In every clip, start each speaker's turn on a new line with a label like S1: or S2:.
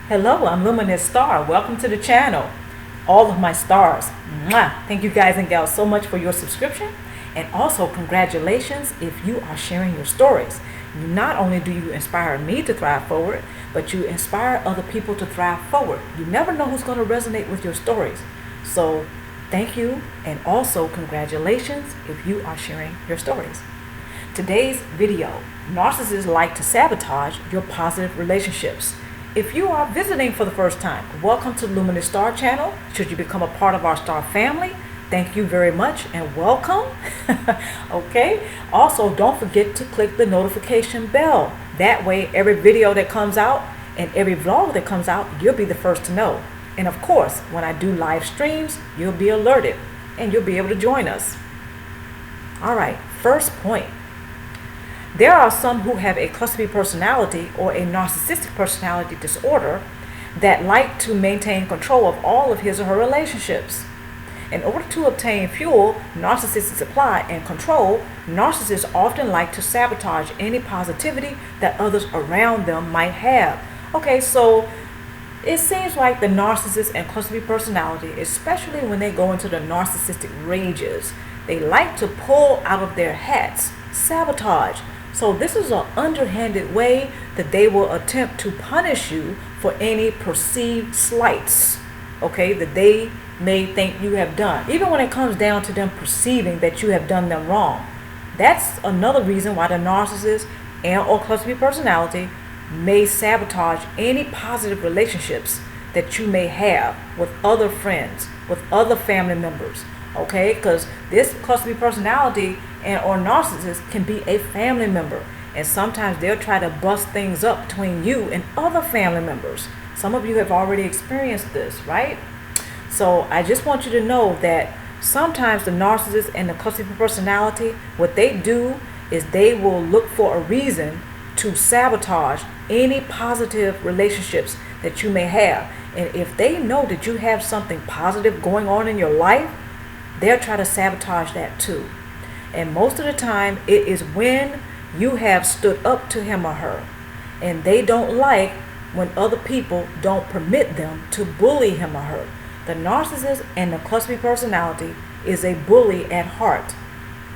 S1: Hello, I'm Luminousz Star. Welcome to the channel. All of my stars. Mwah. Thank you guys and gals so much for your subscription. And also congratulations if you are sharing your stories. Not only do you inspire me to thrive forward, but you inspire other people to thrive forward. You never know who's going to resonate with your stories. So thank you, and also congratulations if you are sharing your stories. Today's video, narcissists like to sabotage your positive relationships. If you are visiting for the first time, welcome to Luminousz Star channel. Should you become a part of our Star family, thank you very much and welcome. Okay. Also, don't forget to click the notification bell. That way, every video that comes out and every vlog that comes out, you'll be the first to know. And of course, when I do live streams, you'll be alerted and you'll be able to join us. All right. First point. There are some who have a cluster B personality or a narcissistic personality disorder that like to maintain control of all of his or her relationships. In order to obtain fuel, narcissistic supply, and control, narcissists often like to sabotage any positivity that others around them might have. Okay, so it seems like the narcissist and cluster B personality, especially when they go into the narcissistic rages, they like to pull out of their hats, sabotage. So this is an underhanded way that they will attempt to punish you for any perceived slights, okay, that they may think you have done. Even when it comes down to them perceiving that you have done them wrong. That's another reason why the narcissist and or cluster B personality may sabotage any positive relationships that you may have with other friends, with other family members. Okay, because this cluster B personality and or narcissist can be a family member, and sometimes they'll try to bust things up between you and other family members. Some of you have already experienced this, right? So I just want you to know that sometimes the narcissist and the cluster B personality, what they do is they will look for a reason to sabotage any positive relationships that you may have. And if they know that you have something positive going on in your life, they'll try to sabotage that too. And most of the time, it is when you have stood up to him or her, and they don't like when other people don't permit them to bully him or her. The narcissist and the cluster B personality is a bully at heart.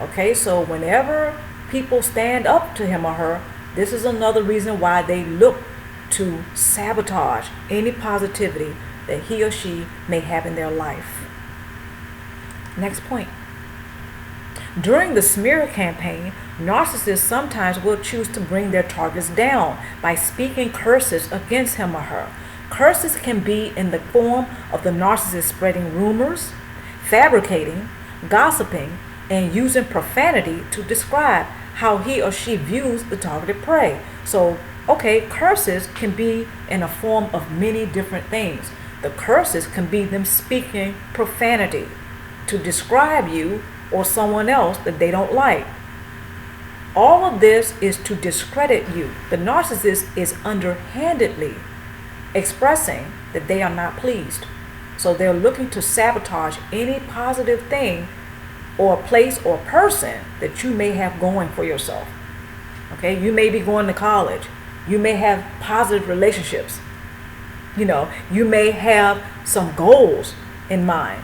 S1: Okay, so whenever people stand up to him or her, this is another reason why they look to sabotage any positivity that he or she may have in their life. Next point. During the smear campaign, narcissists sometimes will choose to bring their targets down by speaking curses against him or her. Curses can be in the form of the narcissist spreading rumors, fabricating, gossiping, and using profanity to describe how he or she views the targeted prey. So, okay, curses can be in a form of many different things. The curses can be them speaking profanity to describe you or someone else that they don't like. All of this is to discredit you. The narcissist is underhandedly expressing that they are not pleased. So they're looking to sabotage any positive thing or place or person that you may have going for yourself. Okay, you may be going to college. You may have positive relationships. You may have some goals in mind.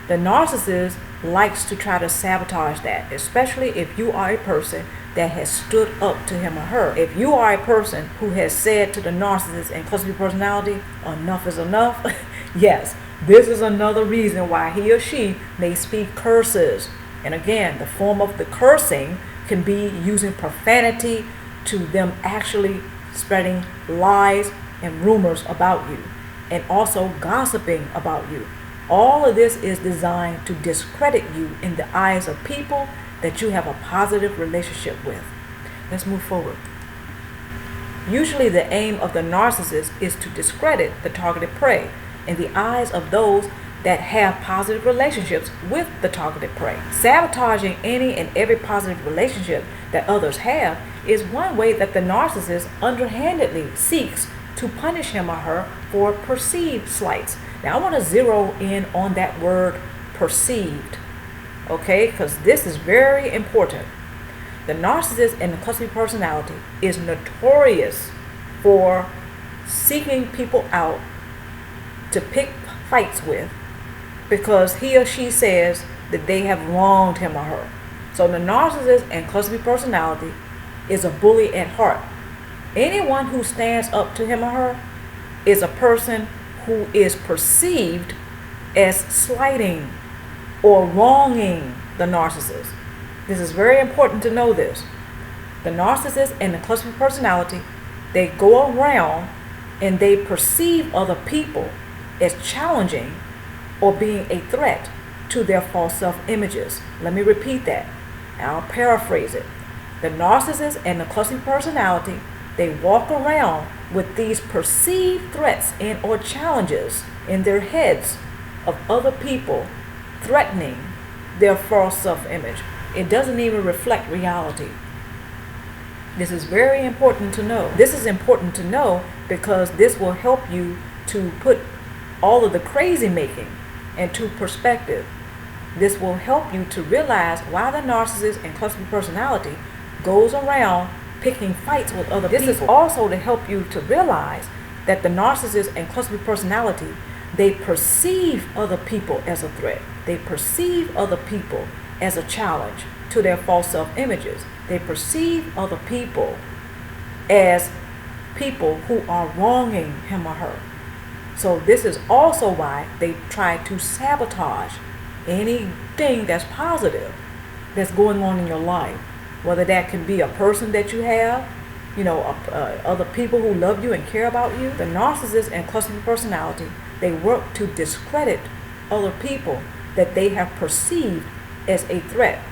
S1: The narcissist likes to try to sabotage that, especially if you are a person that has stood up to him or her. If you are a person who has said to the narcissist and cluster B personality, enough is enough, yes, this is another reason why he or she may speak curses. And again, the form of the cursing can be using profanity to them actually spreading lies and rumors about you, and also gossiping about you. All of this is designed to discredit you in the eyes of people that you have a positive relationship with. Let's move forward. Usually the aim of the narcissist is to discredit the targeted prey in the eyes of those that have positive relationships with the targeted prey. Sabotaging any and every positive relationship that others have is one way that the narcissist underhandedly seeks to punish him or her for perceived slights. Now I want to zero in on that word perceived, okay, because this is very important. The narcissist and the cluster B personality is notorious for seeking people out to pick fights with because he or she says that they have wronged him or her. So the narcissist and cluster B personality is a bully at heart. Anyone who stands up to him or her is a person who is perceived as slighting or wronging the narcissist. This is very important to know this. The narcissist and the cluster B personality, they go around and they perceive other people as challenging or being a threat to their false self-images. Let me repeat that. I'll paraphrase it. The narcissist and the cluster B personality, they walk around with these perceived threats and or challenges in their heads of other people threatening their false self-image. It doesn't even reflect reality. This is very important to know. This is important to know because this will help you to put all of the crazy making into perspective. This will help you to realize why the narcissist and cluster B personality goes around picking fights with other people. This is also to help you to realize that the narcissist and cluster B personality, they perceive other people as a threat. They perceive other people as a challenge to their false self-images. They perceive other people as people who are wronging him or her. So this is also why they try to sabotage anything that's positive that's going on in your life. Whether that can be a person that you have, other people who love you and care about you. The narcissist and cluster B personality, they work to discredit other people that they have perceived as a threat.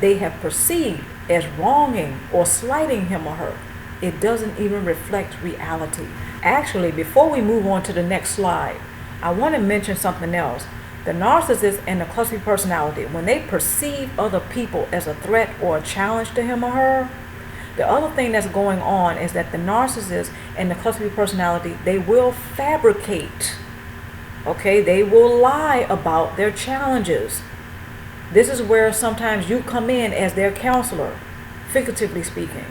S1: They have perceived as wronging or slighting him or her. It doesn't even reflect reality. Actually, before we move on to the next slide, I want to mention something else. The narcissist and the cluster B personality, when they perceive other people as a threat or a challenge to him or her, the other thing that's going on is that the narcissist and the cluster B personality, they will fabricate. Okay, they will lie about their challenges. This is where sometimes you come in as their counselor, figuratively speaking.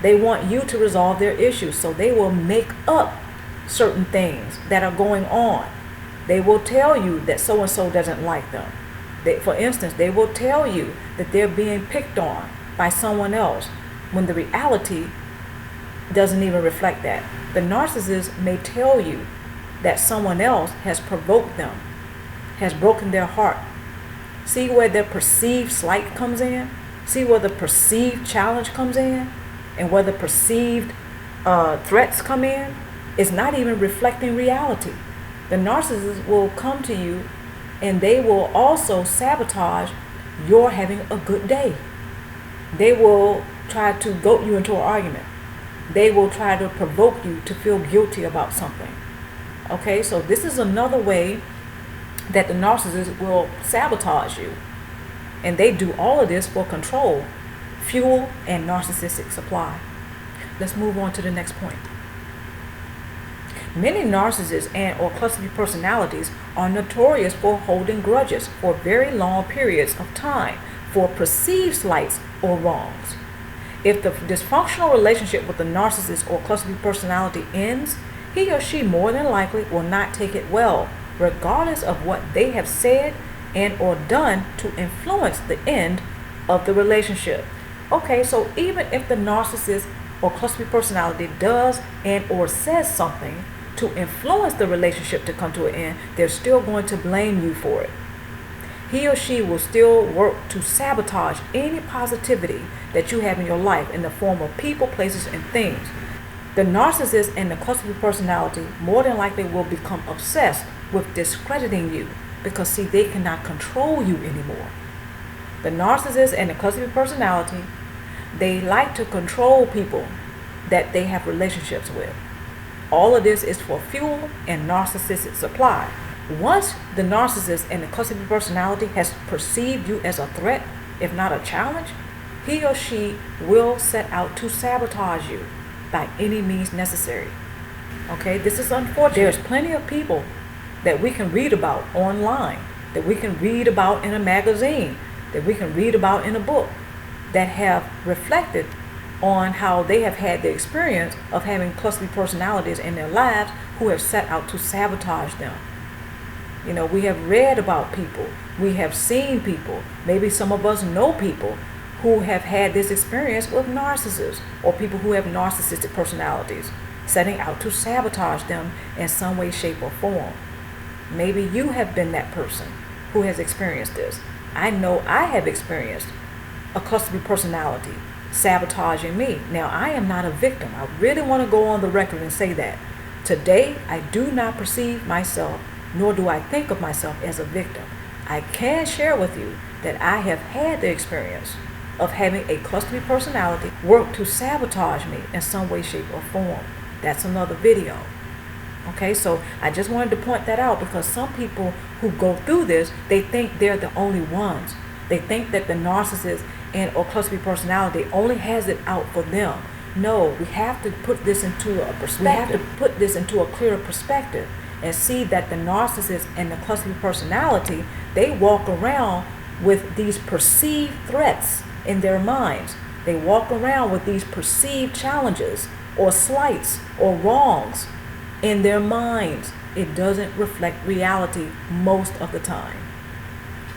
S1: They want you to resolve their issues, so they will make up certain things that are going on. They will tell you that so-and-so doesn't like them. For instance, they will tell you that they're being picked on by someone else when the reality doesn't even reflect that. The narcissist may tell you that someone else has provoked them, has broken their heart. See where their perceived slight comes in? See where the perceived challenge comes in? And where the perceived threats come in? It's not even reflecting reality. The narcissist will come to you and they will also sabotage your having a good day. They will try to goad you into an argument. They will try to provoke you to feel guilty about something. Okay, so this is another way that the narcissist will sabotage you. And they do all of this for control, fuel, and narcissistic supply. Let's move on to the next point. Many narcissists and or cluster B personalities are notorious for holding grudges for very long periods of time for perceived slights or wrongs. If the dysfunctional relationship with the narcissist or cluster B personality ends, he or she more than likely will not take it well, regardless of what they have said and or done to influence the end of the relationship. Okay, so even if the narcissist or cluster B personality does and or says something to influence the relationship to come to an end, they're still going to blame you for it. He or she will still work to sabotage any positivity that you have in your life in the form of people, places, and things. The narcissist and the cluster B personality more than likely will become obsessed with discrediting you because, see, they cannot control you anymore. The narcissist and the cluster B personality, they like to control people that they have relationships with. All of this is for fuel and narcissistic supply. Once the narcissist and the cluster B personality has perceived you as a threat, if not a challenge, he or she will set out to sabotage you by any means necessary. Okay, this is unfortunate. There's plenty of people that we can read about online, that we can read about in a magazine, that we can read about in a book, that have reflected on how they have had the experience of having cluster personalities in their lives who have set out to sabotage them. You know, we have read about people, we have seen people, maybe some of us know people who have had this experience with narcissists or people who have narcissistic personalities setting out to sabotage them in some way, shape, or form. Maybe you have been that person who has experienced this. I know I have experienced a cluster personality sabotaging me. Now, I am not a victim. I really want to go on the record and say that. Today, I do not perceive myself, nor do I think of myself as a victim. I can share with you that I have had the experience of having a cluster personality work to sabotage me in some way, shape, or form. That's another video. Okay, so I just wanted to point that out because some people who go through this, they think they're the only ones. They think that the narcissist and or cluster personality only has it out for them. No, we have to put this into a perspective. We have to put this into a clearer perspective and see that the narcissist and the cluster personality, they walk around with these perceived threats in their minds. They walk around with these perceived challenges or slights or wrongs in their minds. It doesn't reflect reality most of the time.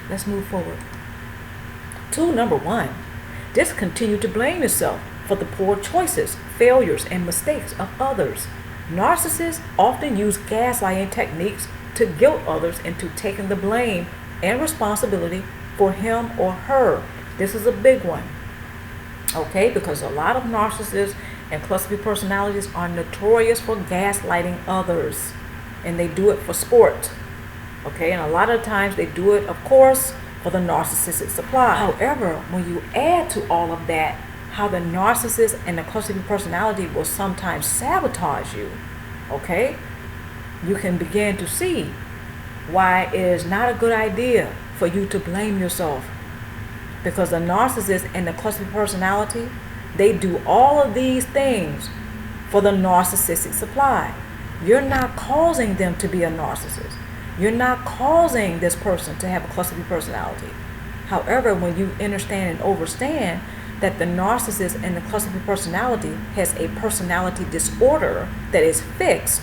S1: Let's move forward. Tool number 1, discontinue to blame yourself for the poor choices, failures, and mistakes of others. Narcissists often use gaslighting techniques to guilt others into taking the blame and responsibility for him or her. This is a big one, okay, because a lot of narcissists and cluster personalities are notorious for gaslighting others, and they do it for sport, okay, and a lot of times they do it, of course, for the narcissistic supply. However, when you add to all of that how the narcissist and the cluster personality will sometimes sabotage you, okay, you can begin to see why it is not a good idea for you to blame yourself. Because the narcissist and the cluster personality, they do all of these things for the narcissistic supply. You're not causing them to be a narcissist. You're not causing this person to have a cluster personality. However, when you understand and understand that the narcissist and the cluster personality has a personality disorder that is fixed,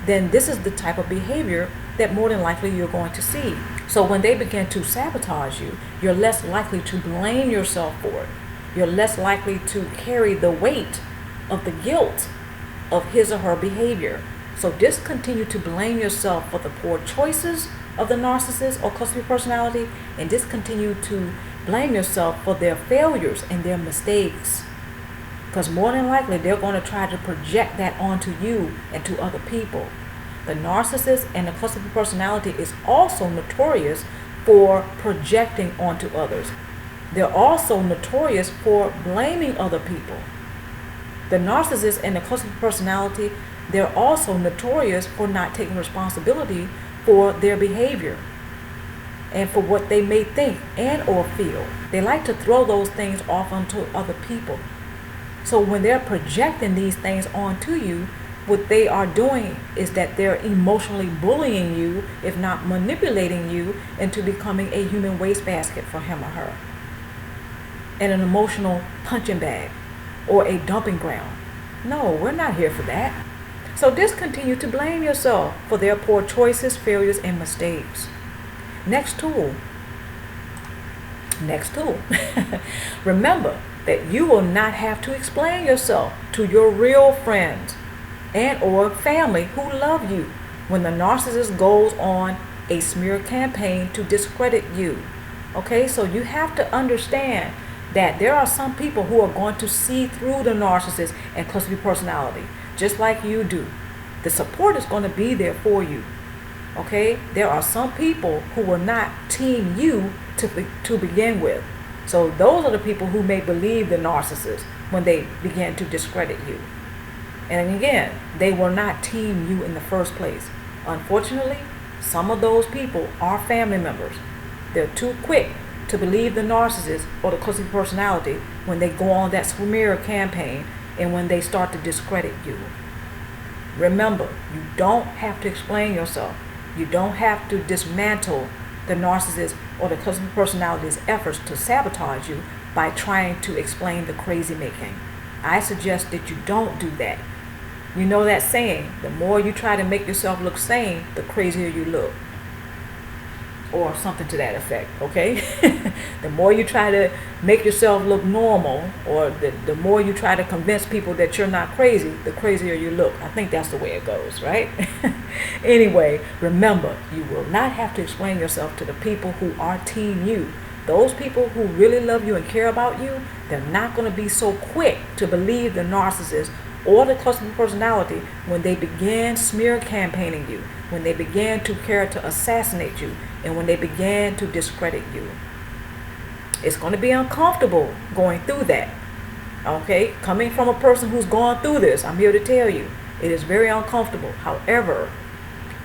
S1: then this is the type of behavior that more than likely you're going to see. So when they begin to sabotage you, you're less likely to blame yourself for it. You're less likely to carry the weight of the guilt of his or her behavior. So discontinue to blame yourself for the poor choices of the narcissist or cluster personality, and discontinue to blame yourself for their failures and their mistakes. Because more than likely they're going to try to project that onto you and to other people. The narcissist and the cluster personality is also notorious for projecting onto others. They're also notorious for blaming other people. The narcissist and the cluster personality, they're also notorious for not taking responsibility for their behavior and for what they may think and or feel. They like to throw those things off onto other people. So when they're projecting these things onto you, what they are doing is that they're emotionally bullying you, if not manipulating you, into becoming a human wastebasket for him or her, and an emotional punching bag or a dumping ground. No, we're not here for that. So discontinue to blame yourself for their poor choices, failures, and mistakes. Next tool. Remember that you will not have to explain yourself to your real friends and or family who love you when the narcissist goes on a smear campaign to discredit you. Okay, so you have to understand that there are some people who are going to see through the narcissist and cluster personality, just like you do. The support is going to be there for you. Okay, there are some people who will not team you to begin with. So those are the people who may believe the narcissist when they begin to discredit you. And again, they will not team you in the first place. Unfortunately, some of those people are family members. They're too quick to believe the narcissist or the cluster personality when they go on that smear campaign and when they start to discredit you. Remember, you don't have to explain yourself. You don't have to dismantle the narcissist or the cluster personality's efforts to sabotage you by trying to explain the crazy making. I suggest that you don't do that. You know that saying, the more you try to make yourself look sane, the crazier you look. Or something to that effect, okay? The more you try to make yourself look normal, or the more you try to convince people that you're not crazy, the crazier you look. I think that's the way it goes, right? Anyway, remember, you will not have to explain yourself to the people who are team you. Those people who really love you and care about you, they're not going to be so quick to believe the narcissist or the cluster personality when they began smear campaigning you, when they began to character assassinate you, and when they began to discredit you. It's going to be uncomfortable going through that. Okay? Coming from a person who's gone through this, I'm here to tell you, it is very uncomfortable. However,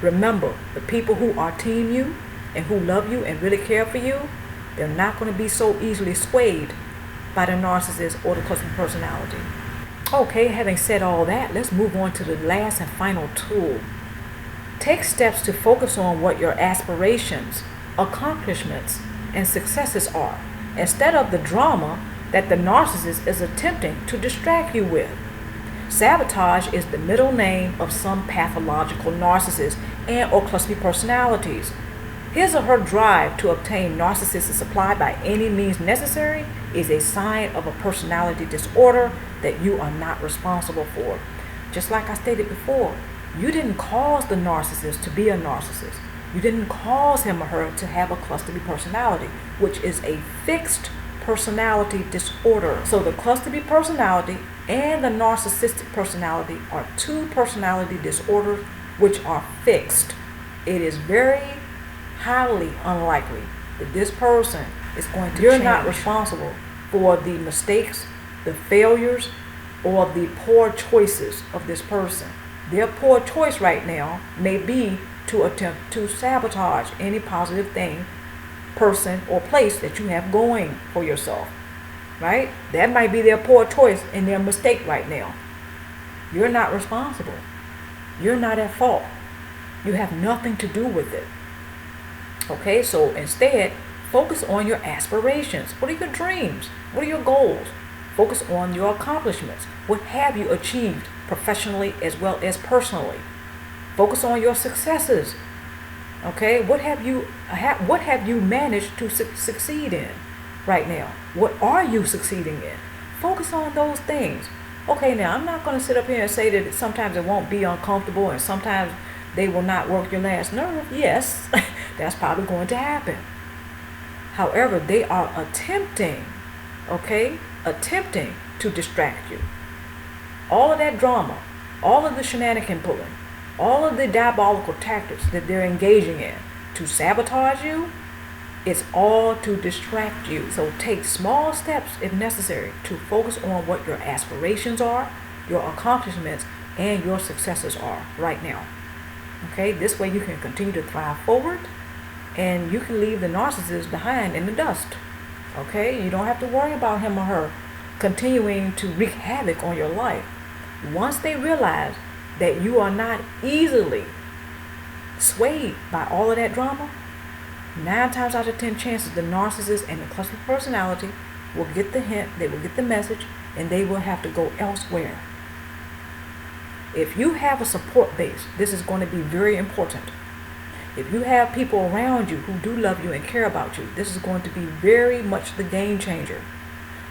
S1: remember, the people who are team you and who love you and really care for you, they're not going to be so easily swayed by the narcissist or the cluster personality. Okay, having said all that, let's move on to the last and final tool. Take steps to focus on what your aspirations, accomplishments, and successes are, instead of the drama that the narcissist is attempting to distract you with. Sabotage is the middle name of some pathological narcissists and or cluster personalities. His or her drive to obtain narcissistic supply by any means necessary is a sign of a personality disorder that you are not responsible for. Just like I stated before, you didn't cause the narcissist to be a narcissist. You didn't cause him or her to have a cluster B personality, which is a fixed personality disorder. So the cluster B personality and the narcissistic personality are two personality disorders which are fixed. It is very highly unlikely that this person is going to change. Not responsible for the mistakes, the failures, or the poor choices of this person. Their poor choice right now may be to attempt to sabotage any positive thing, person, or place that you have going for yourself, right? That might be their poor choice and their mistake right now. You're not responsible. You're not at fault. You have nothing to do with it. Okay, so instead, focus on your aspirations. What are your dreams? What are your goals? Focus on your accomplishments. What have you achieved professionally as well as personally? Focus on your successes. Okay, what have you managed to succeed in right now? What are you succeeding in? Focus on those things. Okay, now I'm not going to sit up here and say that sometimes it won't be uncomfortable and sometimes they will not work your last nerve. Yes, that's probably going to happen. However, they are attempting to distract you. All of that drama, all of the shenanigan pulling, all of the diabolical tactics that they're engaging in to sabotage you, it's all to distract you. So take small steps if necessary to focus on what your aspirations are, your accomplishments, and your successes are right now. Okay, this way you can continue to thrive forward and you can leave the narcissist behind in the dust. Okay, you don't have to worry about him or her continuing to wreak havoc on your life. Once they realize that you are not easily swayed by all of that drama, 9 times out of 10 chances the narcissist and the cluster personality will get the hint, they will get the message, and they will have to go elsewhere. If you have a support base, this is going to be very important. If you have people around you who do love you and care about you, this is going to be very much the game changer.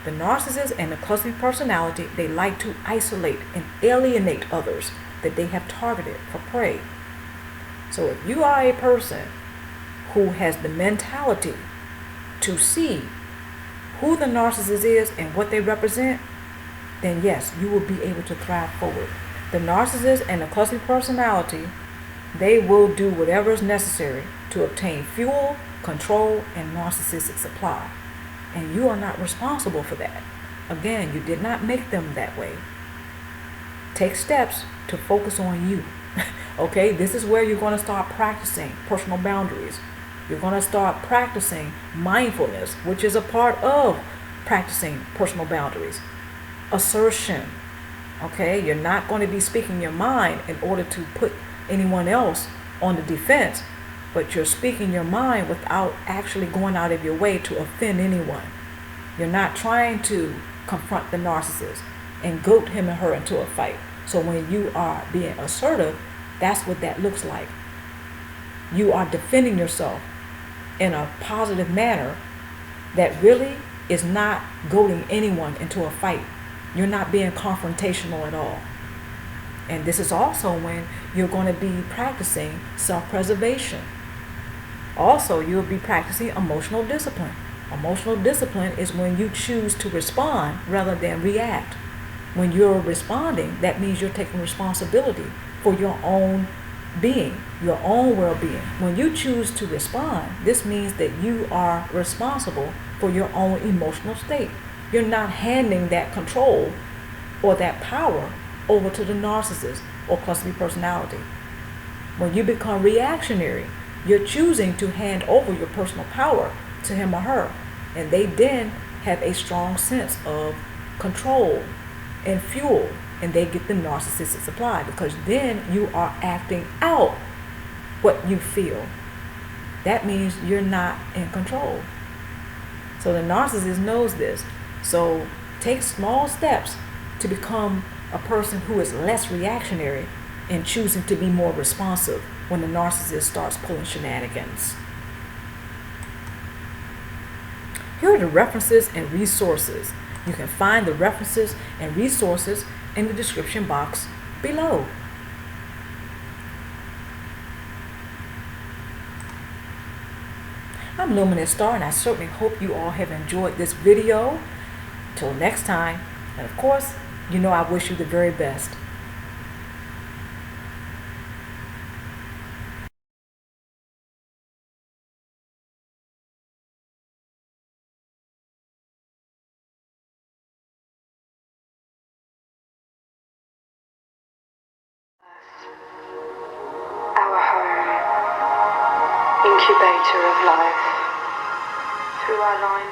S1: The narcissist and the cluster personality, they like to isolate and alienate others that they have targeted for prey. So if you are a person who has the mentality to see who the narcissist is and what they represent, then yes, you will be able to thrive forward. The narcissist and the cluster personality, they will do whatever is necessary to obtain fuel, control, and narcissistic supply. And you are not responsible for that. Again, you did not make them that way. Take steps to focus on you. Okay, this is where you're going to start practicing personal boundaries. You're going to start practicing mindfulness, which is a part of practicing personal boundaries. Assertion. Okay, you're not going to be speaking your mind in order to put anyone else on the defense, but you're speaking your mind without actually going out of your way to offend anyone. You're not trying to confront the narcissist. and goad him and her into a fight. So when you are being assertive, that's what that looks like. You are defending yourself in a positive manner that really is not goading anyone into a fight. You're not being confrontational at all. And this is also when you're going to be practicing self-preservation. Also, you'll be practicing emotional discipline. Emotional discipline is when you choose to respond rather than react. When you're responding, that means you're taking responsibility for your own being, your own well-being. When you choose to respond, this means that you are responsible for your own emotional state. You're not handing that control or that power over to the narcissist or cluster B personality. When you become reactionary, you're choosing to hand over your personal power to him or her, and they then have a strong sense of control and fuel, and they get the narcissistic supply, because then you are acting out what you feel. That means you're not in control. So the narcissist knows this. So take small steps to become a person who is less reactionary and choosing to be more responsive when the narcissist starts pulling shenanigans. Here are the references and resources. You can find the references and resources in the description box below. I'm Luminousz Star, and I certainly hope you all have enjoyed this video. Till next time, and of course, you know I wish you the very best.
S2: Our home, incubator of life, through our lines.